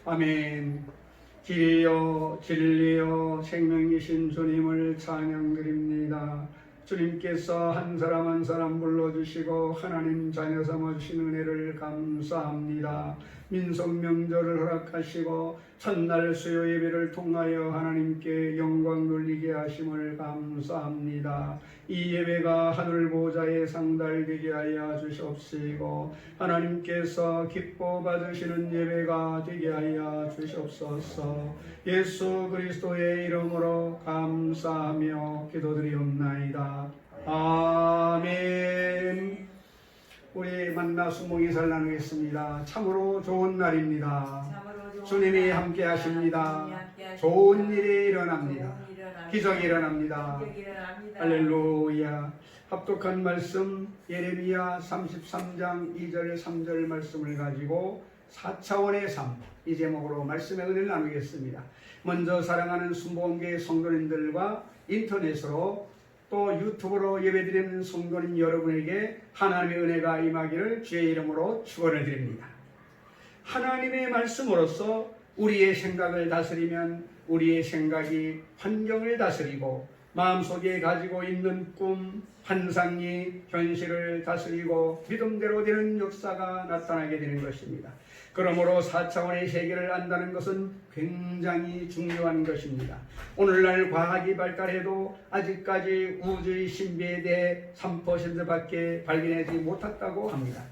아멘. 길이요 진리요 생명이신 주님을 찬양드립니다. 주님께서 한 사람 한 사람 불러주시고 하나님 자녀 삼아주신 은혜를 감사합니다. 민속 명절을 허락하시고 첫날 수요 예배를 통하여 하나님께 영광 돌리게 하심을 감사합니다. 이 예배가 하늘 보좌에 상달되게 하여 주시옵시고 하나님께서 기뻐 받으시는 예배가 되게 하여 주시옵소서. 예수 그리스도의 이름으로 감사하며 기도드리옵나이다. 아멘. 우리 만나 수목이설 나누겠습니다. 참으로 좋은 날입니다. 주님이 함께 하십니다. 좋은 일이 일어납니다. 기적이 일어납니다. 할렐루야. 합독한 말씀 예레미야 33장 2절 3절 말씀을 가지고 4차원의 삶, 이 제목으로 말씀의 은혜를 나누겠습니다. 먼저 사랑하는 순복음교회 성도님들과 인터넷으로 또 유튜브로 예배드리는 성도님 여러분에게 하나님의 은혜가 임하기를 주의 이름으로 축원을 드립니다. 하나님의 말씀으로서 우리의 생각을 다스리면 우리의 생각이 환경을 다스리고 마음속에 가지고 있는 꿈, 환상이 현실을 다스리고 믿음대로 되는 역사가 나타나게 되는 것입니다. 그러므로 4차원의 세계를 안다는 것은 굉장히 중요한 것입니다. 오늘날 과학이 발달해도 아직까지 우주의 신비에 대해 3%밖에 발견하지 못했다고 합니다.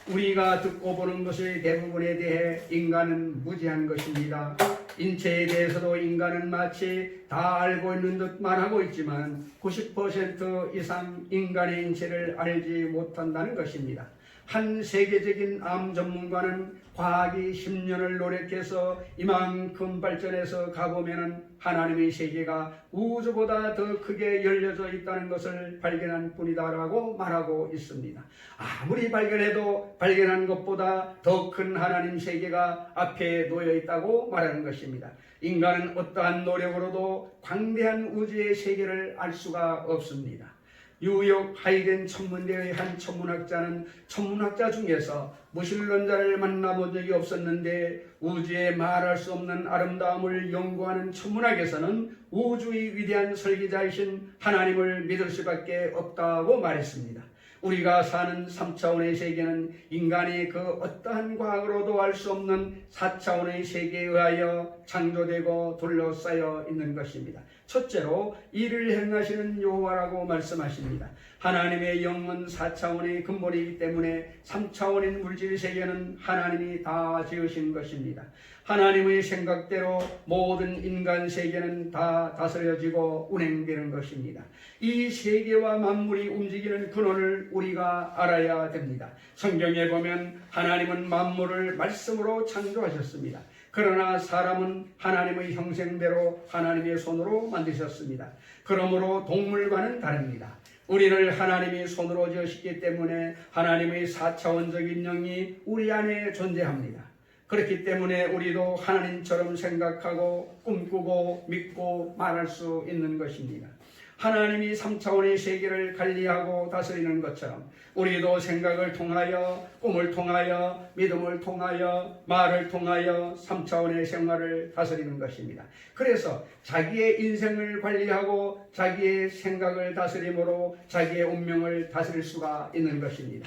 우리가 듣고 보는 것의 대부분에 대해 인간은 무지한 것입니다. 인체에 대해서도 인간은 마치 다 알고 있는 듯만 하고 있지만 90% 이상 인간의 인체를 알지 못한다는 것입니다. 한 세계적인 암 전문가는 과학이 10년을 노력해서 이만큼 발전해서 가보면 하나님의 세계가 우주보다 더 크게 열려져 있다는 것을 발견한 뿐이다라고 말하고 있습니다. 아무리 발견해도 발견한 것보다 더 큰 하나님 세계가 앞에 놓여 있다고 말하는 것입니다. 인간은 어떠한 노력으로도 광대한 우주의 세계를 알 수가 없습니다. 뉴욕 하이덴 천문대의 한 천문학자는 천문학자 중에서 무신론자를 만나본 적이 없었는데 우주에 말할 수 없는 아름다움을 연구하는 천문학에서는 우주의 위대한 설계자이신 하나님을 믿을 수밖에 없다고 말했습니다. 우리가 사는 3차원의 세계는 인간이 그 어떠한 과학으로도 알 수 없는 4차원의 세계에 의하여 창조되고 둘러싸여 있는 것입니다. 첫째로 이를 행하시는 여호와라고 말씀하십니다. 하나님의 영은 4차원의 근본이기 때문에 3차원인 물질 세계는 하나님이 다 지으신 것입니다. 하나님의 생각대로 모든 인간 세계는 다 다스려지고 운행되는 것입니다. 이 세계와 만물이 움직이는 근원을 우리가 알아야 됩니다. 성경에 보면 하나님은 만물을 말씀으로 창조하셨습니다. 그러나 사람은 하나님의 형상대로 하나님의 손으로 만드셨습니다. 그러므로 동물과는 다릅니다. 우리를 하나님이 손으로 지으셨기 때문에 하나님의 4차원적인 영이 우리 안에 존재합니다. 그렇기 때문에 우리도 하나님처럼 생각하고 꿈꾸고 믿고 말할 수 있는 것입니다. 하나님이 3차원의 세계를 관리하고 다스리는 것처럼 우리도 생각을 통하여 꿈을 통하여 믿음을 통하여 말을 통하여 3차원의 생활을 다스리는 것입니다. 그래서 자기의 인생을 관리하고 자기의 생각을 다스림으로 자기의 운명을 다스릴 수가 있는 것입니다.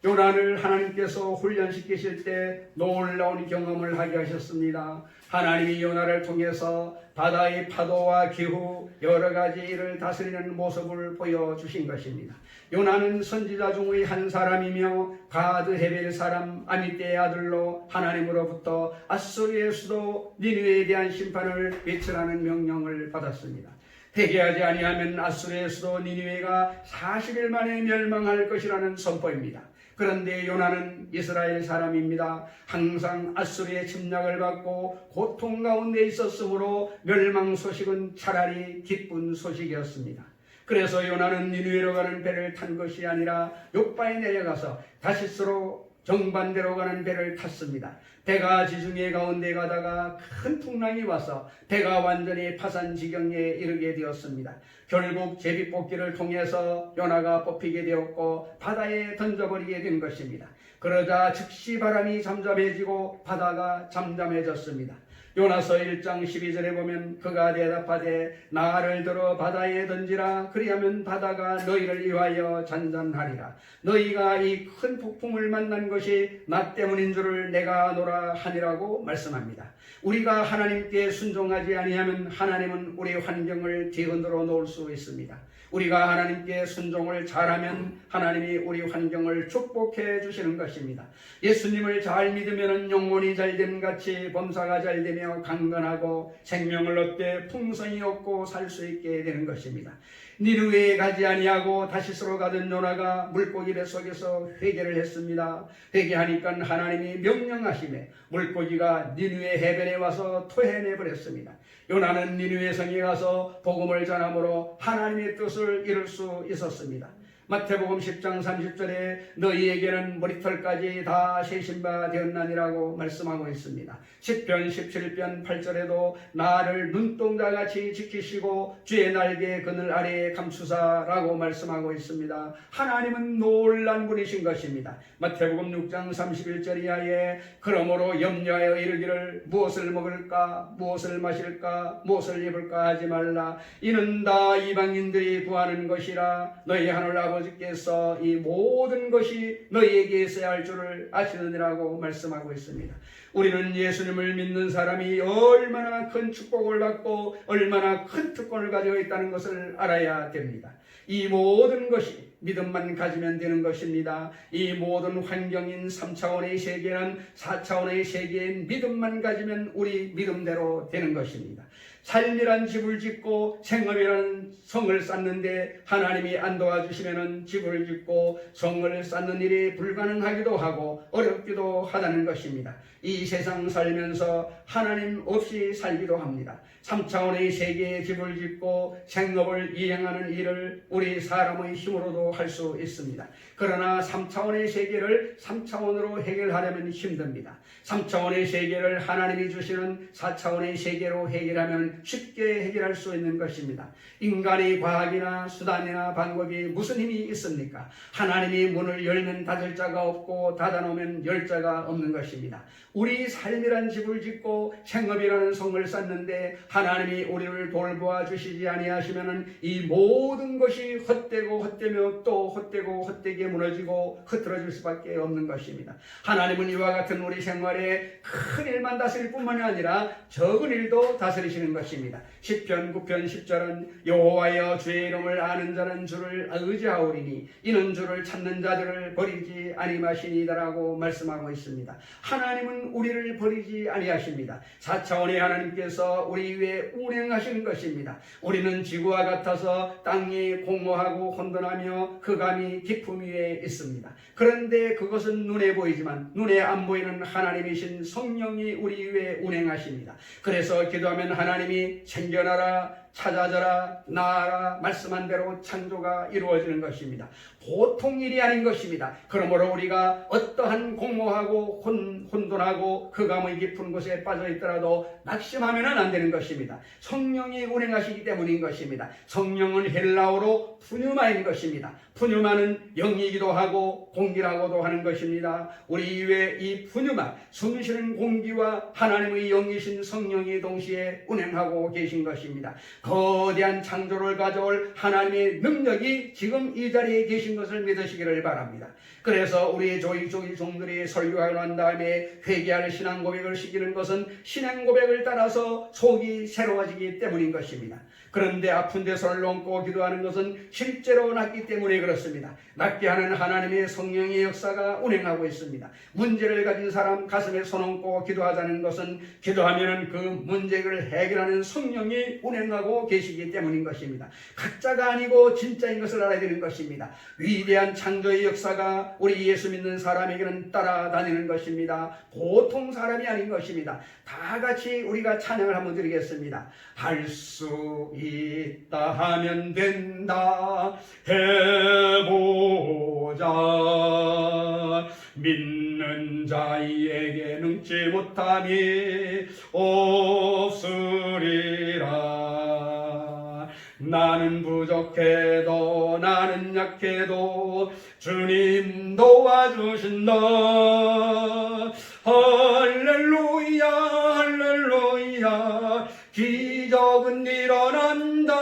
요나를 하나님께서 훈련시키실 때 놀라운 경험을 하게 하셨습니다. 하나님이 요나를 통해서 바다의 파도와 기후 여러 가지 일을 다스리는 모습을 보여주신 것입니다. 요나는 선지자 중의 한 사람이며 가드 헤벨 사람 아미떼의 아들로 하나님으로부터 아수르의 수도 니느웨에 대한 심판을 외치라는 명령을 받았습니다. 회개하지 아니하면 아수르의 수도 니느웨가 40일 만에 멸망할 것이라는 선포입니다. 그런데 요나는 이스라엘 사람입니다. 항상 아수르의 침략을 받고 고통 가운데 있었으므로 멸망 소식은 차라리 기쁜 소식이었습니다. 그래서 요나는 니느웨로 가는 배를 탄 것이 아니라 욥바에 내려가서 다시스로 정반대로 가는 배를 탔습니다. 배가 지중해 가운데 가다가 큰 풍랑이 와서 배가 완전히 파산 지경에 이르게 되었습니다. 결국 제비뽑기를 통해서 요나가 뽑히게 되었고 바다에 던져버리게 된 것입니다. 그러자 즉시 바람이 잠잠해지고 바다가 잠잠해졌습니다. 요나서 1장 12절에 보면 그가 대답하되 나를 들어 바다에 던지라. 그리하면 바다가 너희를 위하여 잔잔하리라. 너희가 이 큰 폭풍을 만난 것이 나 때문인 줄을 내가 아노라 하니라고 말씀합니다. 우리가 하나님께 순종하지 아니하면 하나님은 우리 환경을 뒤흔들어 놓을 수 있습니다. 우리가 하나님께 순종을 잘하면 하나님이 우리 환경을 축복해 주시는 것입니다. 예수님을 잘 믿으면 영혼이 잘됨 같이 범사가 잘되며 강건하고 생명을 얻되 풍성히 얻고 살 수 있게 되는 것입니다. 니느웨에 가지 아니하고 다시스로 가던 요나가 물고기 뱃속에서 회개를 했습니다. 회개하니까 하나님이 명령하시매 물고기가 니느웨 해변에 와서 토해내버렸습니다. 요나는 니느웨 성에 가서 복음을 전함으로 하나님의 뜻을 이룰 수 있었습니다. 마태복음 10장 30절에 너희에게는 머리털까지 다 세신 바 되었나니라고 말씀하고 있습니다. 시편 17편 8절에도 나를 눈동자같이 지키시고 주의 날개 그늘 아래에 감추사라고 말씀하고 있습니다. 하나님은 놀란 분이신 것입니다. 마태복음 6장 31절 이하에 그러므로 염려하여 이르기를 무엇을 먹을까 무엇을 마실까 무엇을 입을까 하지 말라. 이는 다 이방인들이 구하는 것이라. 너희 하늘 아버지께서 이 모든 것이 너희에게 있어야 할 줄을 아시느니라고 말씀하고 있습니다. 우리는 예수님을 믿는 사람이 얼마나 큰 축복을 받고 얼마나 큰 특권을 가지고 있다는 것을 알아야 됩니다. 이 모든 것이 믿음만 가지면 되는 것입니다. 이 모든 환경인 3차원의 세계는 4차원의 세계인 믿음만 가지면 우리 믿음대로 되는 것입니다. 삶이란 집을 짓고 생업이라는 성을 쌓는데 하나님이 안 도와주시면 집을 짓고 성을 쌓는 일이 불가능하기도 하고 어렵기도 하다는 것입니다. 이 세상 살면서 하나님 없이 살기도 합니다. 3차원의 세계에 집을 짓고 생업을 이행하는 일을 우리 사람의 힘으로도 할 수 있습니다. 그러나 3차원의 세계를 3차원으로 해결하려면 힘듭니다. 3차원의 세계를 하나님이 주시는 4차원의 세계로 해결하면 쉽게 해결할 수 있는 것입니다. 인간의 과학이나 수단이나 방법이 무슨 힘이 있습니까? 하나님이 문을 열면 닫을 자가 없고 닫아놓으면 열 자가 없는 것입니다. 우리 삶이란 집을 짓고 생업이라는 성을 쌓는데 하나님이 우리를 돌보아 주시지 아니하시면 이 모든 것이 헛되고 헛되며 또 헛되고 헛되게 무너지고 흐트러질 수밖에 없는 것입니다. 하나님은 이와 같은 우리 생활에 큰 일만 다스릴 뿐만이 아니라 적은 일도 다스리시는 것입니다. 시편 9편 10절은 여호와여 주의 이름을 아는 자는 주를 의지하오리니 이는 주를 찾는 자들을 버리지 아니하시니이다라고 말씀하고 있습니다. 하나님은 우리를 버리지 아니하십니다. 4차원의 하나님께서 우리 위에 운행하시는 것입니다. 우리는 지구와 같아서 땅이 공허하고 혼돈하며 흑암이 깊음 위에 있습니다. 그런데 그것은 눈에 보이지만 눈에 안 보이는 하나님이신 성령이 우리 위에 운행하십니다. 그래서 기도하면 하나님이 생겨나라 찾아져라 나아라 말씀한 대로 창조가 이루어지는 것입니다. 보통 일이 아닌 것입니다. 그러므로 우리가 어떠한 공허하고 혼돈하고 흑암의 깊은 곳에 빠져 있더라도 낙심하면 안 되는 것입니다. 성령이 운행하시기 때문인 것입니다. 성령은 헬라어로 푸뉴마인 것입니다. 푸뉴마는 영이기도 하고 공기라고도 하는 것입니다. 우리 위에 이 푸뉴마 숨쉬는 공기와 하나님의 영이신 성령이 동시에 운행하고 계신 것입니다. 거대한 창조를 가져올 하나님의 능력이 지금 이 자리에 계신 것을 믿으시기를 바랍니다. 그래서 우리 조이 종들이 설교하고 난 다음에 회개할 신앙 고백을 시키는 것은 신앙 고백을 따라서 속이 새로워지기 때문인 것입니다. 그런데 아픈 데 손을 얹고 기도하는 것은 실제로 낫기 때문에 그렇습니다. 낫게 하는 하나님의 성령의 역사가 운행하고 있습니다. 문제를 가진 사람 가슴에 손 얹고 기도하자는 것은 기도하면 그 문제를 해결하는 성령이 운행하고 계시기 때문인 것입니다. 가짜가 아니고 진짜인 것을 알아야 되는 것입니다. 위대한 창조의 역사가 우리 예수 믿는 사람에게는 따라다니는 것입니다. 보통 사람이 아닌 것입니다. 다 같이 우리가 찬양을 한번 드리겠습니다. 할 수 있다 하면 된다 해보자 믿는 자에게 능치 못함이 없으리라 나는 부족해도 나는 약해도 주님 도와주신다. 할렐루야 할렐루야 기적은 일어난다.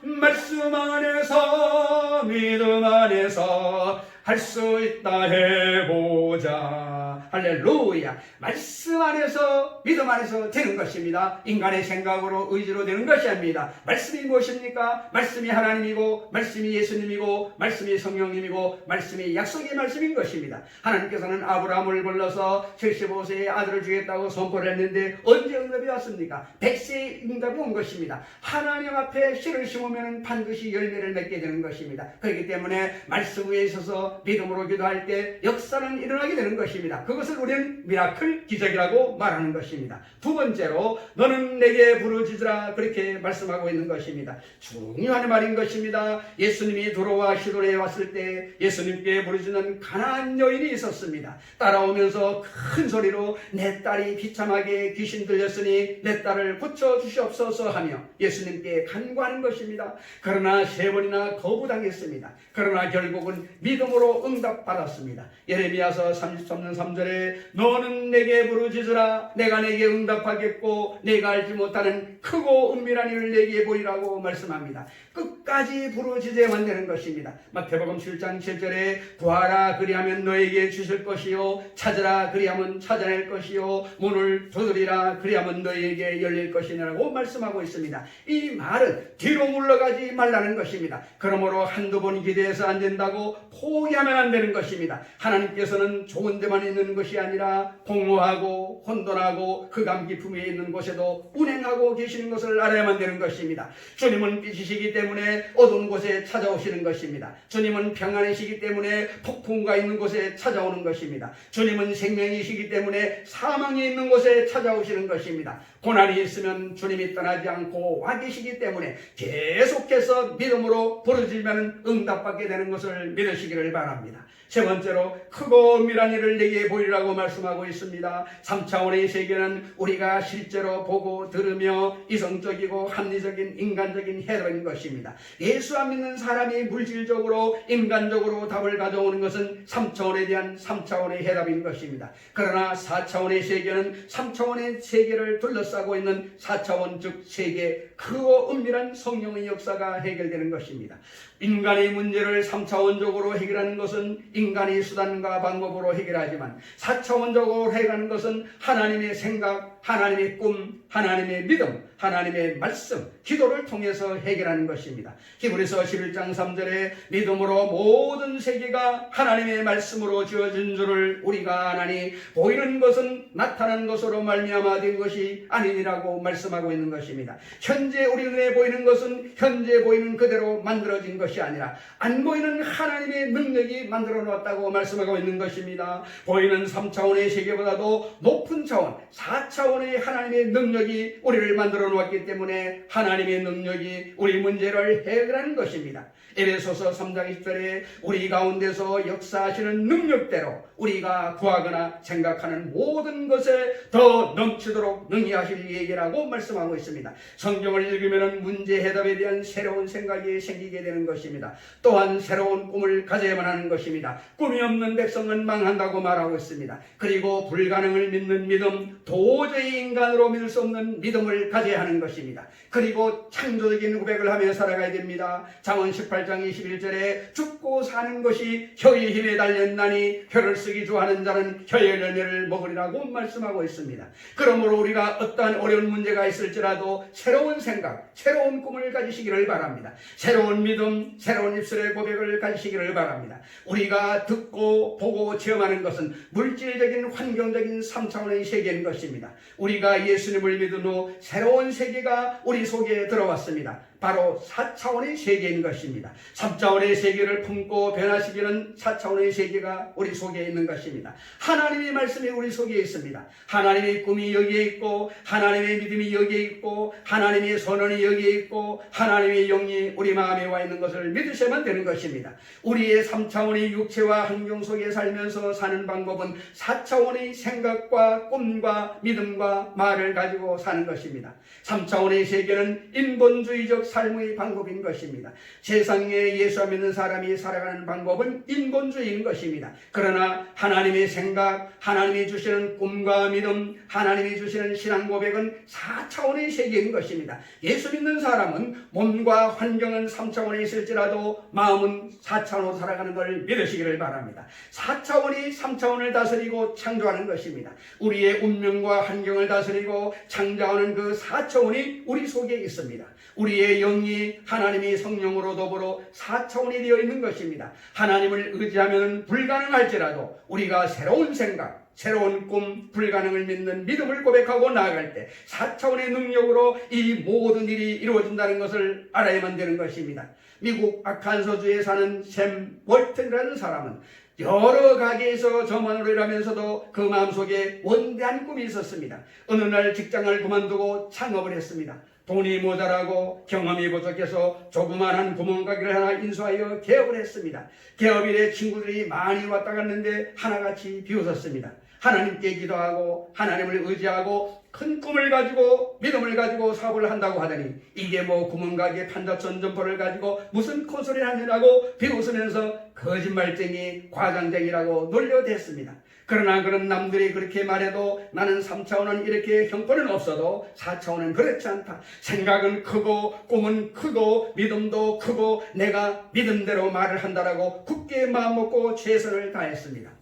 말씀 안에서 믿음 안에서 할 수 있다 해보자. 할렐루야. 말씀 안에서 믿음 안에서 되는 것입니다. 인간의 생각으로 의지로 되는 것이 아닙니다. 말씀이 무엇입니까? 말씀이 하나님이고 말씀이 예수님이고 말씀이 성령님이고 말씀이 약속의 말씀인 것입니다. 하나님께서는 아브라함을 불러서 75세에 아들을 주겠다고 선포를 했는데 언제 응답이 왔습니까? 100세에 응답이 온 것입니다. 하나님 앞에 씨를 심으면 반드시 열매를 맺게 되는 것입니다. 그렇기 때문에 말씀 위에 있어서 믿음으로 기도할 때 역사는 일어나게 되는 것입니다. 그것을 우리는 미라클 기적이라고 말하는 것입니다. 두 번째로 너는 내게 부르짖으라 그렇게 말씀하고 있는 것입니다. 중요한 말인 것입니다. 예수님이 들어와 시돈에 왔을 때 예수님께 부르짖는 가난한 여인이 있었습니다. 따라오면서 큰 소리로 내 딸이 비참하게 귀신 들렸으니 내 딸을 고쳐주시옵소서 하며 예수님께 간구하는 것입니다. 그러나 3번이나 거부당했습니다. 그러나 결국은 믿음으로 응답받았습니다. 예레미야서 33년 3절에 너는 내게 부르짖으라 내가 내게 응답하겠고 내가 알지 못하는 크고 은밀한 일을 내게 보이라고 말씀합니다. 끝까지 부르짖어야만 되는 것입니다. 마태복음 7장 7절에 구하라 그리하면 너에게 주실 것이요 찾으라 그리하면 찾아낼 것이요 문을 두드리라 그리하면 너에게 열릴 것이라고 말씀하고 있습니다. 이 말은 뒤로 물러가지 말라는 것입니다. 그러므로 한두 번 기대해서 안 된다고 포기하면 안 되는 것입니다. 하나님께서는 좋은 데만 있는 것이 아니라 공허하고 혼돈하고 흑암 깊음에 있는 곳에도 운행하고 계시는 것을 알아야만 되는 것입니다. 주님은 빛이시기 때문에 어두운 곳에 찾아오시는 것입니다. 주님은 평안이시기 때문에 폭풍과 있는 곳에 찾아오는 것입니다. 주님은 생명이시기 때문에 사망이 있는 곳에 찾아오시는 것입니다. 고난이 있으면 주님이 떠나지 않고 와 계시기 때문에 계속해서 믿음으로 부르짖으면 응답받게 되는 것을 믿으시기를 바랍니다. 세 번째로 크고 은밀한 일을 내게 보이라고 말씀하고 있습니다. 3차원의 세계는 우리가 실제로 보고 들으며 이성적이고 합리적인 인간적인 해답인 것입니다. 예수 안 믿는 사람이 물질적으로 인간적으로 답을 가져오는 것은 3차원에 대한 3차원의 해답인 것입니다. 그러나 4차원의 세계는 3차원의 세계를 둘러싸고 있는 4차원 즉 세계 크고 은밀한 성령의 역사가 해결되는 것입니다. 인간의 문제를 3차원적으로 해결하는 것은 인간의 수단과 방법으로 해결하지만 4차원적으로 해결하는 것은 하나님의 생각, 하나님의 꿈, 하나님의 믿음, 하나님의 말씀, 기도를 통해서 해결하는 것입니다. 히브리서 11장 3절에 믿음으로 모든 세계가 하나님의 말씀으로 지어진 줄을 우리가 아나니 보이는 것은 나타난 것으로 말미암아 된 것이 아니니라고 말씀하고 있는 것입니다. 현재 우리 눈에 보이는 것은 현재 보이는 그대로 만들어진 것이 아니라 안 보이는 하나님의 능력이 만들어 놓았다고 말씀하고 있는 것입니다. 보이는 3차원의 세계보다도 높은 차원, 4차원의 하나님의 능력이 우리를 만들어 놓았기 때문에 하나님의 능력이 우리 문제를 해결하는 것입니다. 에베소서 3장 20절에 우리 가운데서 역사하시는 능력대로 우리가 구하거나 생각하는 모든 것에 더 넘치도록 능히 하실 얘기라고 말씀하고 있습니다. 성경을 읽으면 문제 해답에 대한 새로운 생각이 생기게 되는 것입니다. 또한 새로운 꿈을 가져야만 하는 것입니다. 꿈이 없는 백성은 망한다고 말하고 있습니다. 그리고 불가능을 믿는 믿음, 도저히 인간으로 믿을 수 없는 믿음을 가져야 하는 것입니다. 그리고 창조적인 고백을 하며 살아가야 됩니다. 잠언 18장 21절에 죽고 사는 것이 혀의 힘에 달렸나니 혀를 쓰기 좋아하는 자는 혀의 열매를 먹으리라고 말씀하고 있습니다. 그러므로 우리가 어떠한 어려운 문제가 있을지라도 새로운 생각, 새로운 꿈을 가지시기를 바랍니다. 새로운 믿음, 새로운 입술의 고백을 가지시기를 바랍니다. 우리가 듣고 보고 체험하는 것은 물질적인 환경적인 3차원의 세계인 것입니다. 우리가 예수님을 믿은 후 새로운 세계가 우리 속에 들어왔습니다. 바로 4차원의 세계인 것입니다. 3차원의 세계를 품고 변화시키는 4차원의 세계가 우리 속에 있는 것입니다. 하나님의 말씀이 우리 속에 있습니다. 하나님의 꿈이 여기에 있고 하나님의 믿음이 여기에 있고 하나님의 선언이 여기에 있고 하나님의 영이 우리 마음에 와 있는 것을 믿으셔야만 되는 것입니다. 우리의 3차원의 육체와 환경 속에 살면서 사는 방법은 4차원의 생각과 꿈과 믿음과 말을 가지고 사는 것입니다. 3차원의 세계는 인본주의적 삶의 방법인 것입니다. 세상에 예수 믿는 사람이 살아가는 방법은 인본주의인 것입니다. 그러나 하나님의 생각, 하나님이 주시는 꿈과 믿음, 하나님이 주시는 신앙 고백은 4차원의 세계인 것입니다. 예수 믿는 사람은 몸과 환경은 3차원에 있을지라도 마음은 4차원으로 살아가는 걸 믿으시기를 바랍니다. 4차원이 3차원을 다스리고 창조하는 것입니다. 우리의 운명과 환경을 다스리고 창조하는 그 4차원이 우리 속에 있습니다. 우리의 영이 하나님의 성령으로 더불어 4차원이 되어 있는 것입니다. 하나님을 의지하면 불가능할지라도 우리가 새로운 생각, 새로운 꿈, 불가능을 믿는 믿음을 고백하고 나아갈 때 4차원의 능력으로 이 모든 일이 이루어진다는 것을 알아야만 되는 것입니다. 미국 아칸소주에 사는 샘 월튼이라는 사람은 여러 가게에서 점원으로 일하면서도 그 마음속에 원대한 꿈이 있었습니다. 어느 날 직장을 그만두고 창업을 했습니다. 돈이 모자라고 경험이 부족해서 조그만한 구멍가게를 하나 인수하여 개업을 했습니다. 개업일에 친구들이 많이 왔다 갔는데 하나같이 비웃었습니다. 하나님께 기도하고 하나님을 의지하고 큰 꿈을 가지고 믿음을 가지고 사업을 한다고 하더니 이게 뭐 구멍가게 판자촌 점포를 가지고 무슨 콘솔을 하느냐고 비웃으면서 거짓말쟁이 과장쟁이라고 놀려댔습니다. 그러나 그런 남들이 그렇게 말해도 나는 3차원은 이렇게 형편은 없어도 4차원은 그렇지 않다. 생각은 크고 꿈은 크고 믿음도 크고 내가 믿음대로 말을 한다라고 굳게 마음먹고 최선을 다했습니다.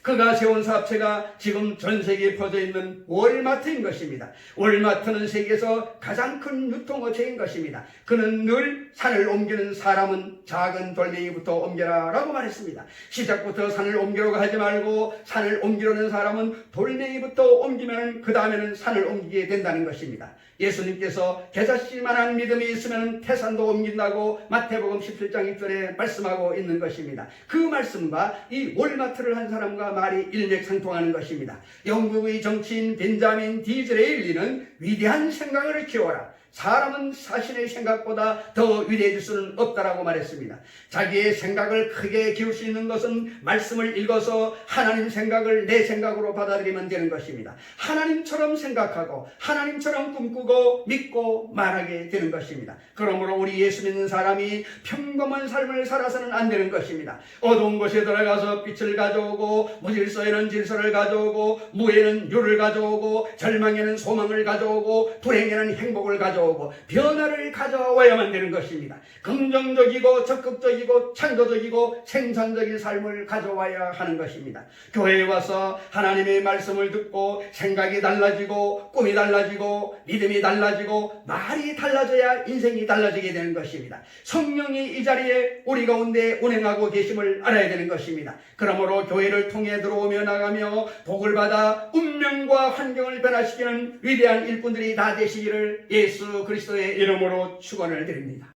그가 세운 사업체가 지금 전 세계에 퍼져 있는 월마트인 것입니다. 월마트는 세계에서 가장 큰 유통업체인 것입니다. 그는 늘 산을 옮기는 사람은 작은 돌멩이부터 옮겨라 라고 말했습니다. 시작부터 산을 옮기려고 하지 말고 산을 옮기려는 사람은 돌멩이부터 옮기면 그 다음에는 산을 옮기게 된다는 것입니다. 예수님께서 겨자씨만한 믿음이 있으면 태산도 옮긴다고 마태복음 17장 1절에 말씀하고 있는 것입니다. 그 말씀과 이 월마트를 한 사람과 말이 일맥상통하는 것입니다. 영국의 정치인 벤자민 디즈레일리는 위대한 생각을 키워라. 사람은 자신의 생각보다 더 위대해질 수는 없다라고 말했습니다. 자기의 생각을 크게 키울 수 있는 것은 말씀을 읽어서 하나님 생각을 내 생각으로 받아들이면 되는 것입니다. 하나님처럼 생각하고 하나님처럼 꿈꾸고 믿고 말하게 되는 것입니다. 그러므로 우리 예수 믿는 사람이 평범한 삶을 살아서는 안 되는 것입니다. 어두운 곳에 들어가서 빛을 가져오고 무질서에는 질서를 가져오고 무에는 유를 가져오고 절망에는 소망을 가져오고 불행에는 행복을 가져오고 변화를 가져와야만 되는 것입니다. 긍정적이고 적극적이고 창조적이고 생산적인 삶을 가져와야 하는 것입니다. 교회에 와서 하나님의 말씀을 듣고 생각이 달라지고 꿈이 달라지고 믿음이 달라지고 말이 달라져야 인생이 달라지게 되는 것입니다. 성령이 이 자리에 우리 가운데 운행하고 계심을 알아야 되는 것입니다. 그러므로 교회를 통해 들어오며 나가며 복을 받아 운명과 환경을 변화시키는 위대한 일꾼들이 다 되시기를 예수 그리스도의 이름으로 축원을 드립니다.